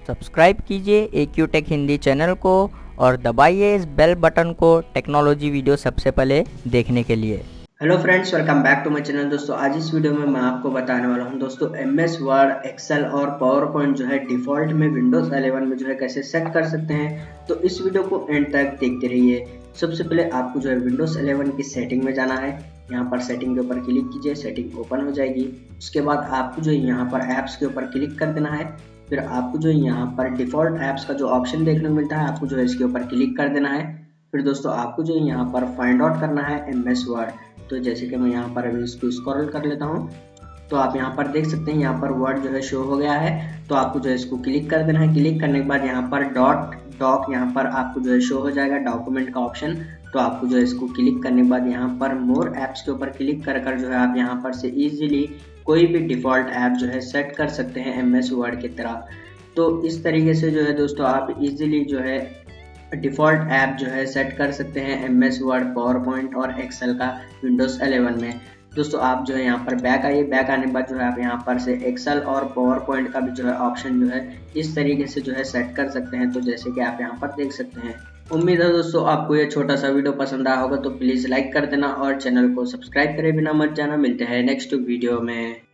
Subscribe कीजिए AQ take Hindi channel को और दबाइए इस बेल बटन को टेक्नोलॉजी वीडियो सबसे पहले देखने के लिए। Hello friends, welcome back to my channel. दोस्तों आज इस वीडियो में मैं आपको बताने वाला हूं दोस्तों MS वर्ड, एक्सेल और पावर पॉइंट जो है डिफ़ॉल्ट में विंडोज़ 11 में जो है कैसे सेट कर सकते हैं। तो इस वीडियो को एंड तक देखते रहिए। सबसे पहले आपको जो है विंडोज़ 11 की सेटिंग में जाना है। यहाँ पर सेटिंग के ऊपर क्लिक कीजिए, सेटिंग ओपन हो जाएगी। उसके बाद आपको जो है यहाँ पर ऐप्स के ऊपर क्लिक कर देना है। फिर आपको जो है यहाँ पर डिफ़ॉल्ट ऐप्स का जो ऑप्शन देखने को मिलता है, आपको जो है इसके ऊपर क्लिक कर देना है। फिर दोस्तों आपको जो है यहाँ पर फाइंड आउट करना है MS वर्ड। तो जैसे कि मैं यहाँ पर अभी इसको स्क्रॉल कर लेता हूँ, तो आप यहाँ पर देख सकते हैं यहाँ पर वर्ड जो है शो हो गया है। तो आपको जो है इसको क्लिक कर देना है। क्लिक करने के बाद यहाँ पर डॉक यहाँ पर आपको जो है शो हो जाएगा, डॉक्यूमेंट का ऑप्शन। तो आपको जो है इसको क्लिक करने के बाद यहाँ पर मोर ऐप्स के ऊपर क्लिक कर जो है आप यहाँ पर से इजीली कोई भी डिफ़ॉल्ट ऐप जो है सेट कर सकते हैं MS वर्ड की तरह। तो इस तरीके से जो है दोस्तों आप इजीली जो है डिफ़ॉल्ट ऐप जो है सेट कर सकते हैं MS वर्ड, पावर पॉइंट और एक्सेल का विंडोज़ 11 में। दोस्तों आप जो है यहाँ पर बैक आइए। बैक आने के बाद जो है आप यहाँ पर से एक्सेल और पावर पॉइंट का भी जो है ऑप्शन जो है इस तरीके से जो है सेट कर सकते हैं। तो जैसे कि आप यहाँ पर देख सकते हैं। उम्मीद है दोस्तों आपको ये छोटा सा वीडियो पसंद आया होगा, तो प्लीज़ लाइक कर देना और चैनल को सब्सक्राइब करे बिना मत जाना। मिलते हैं नेक्स्ट वीडियो में।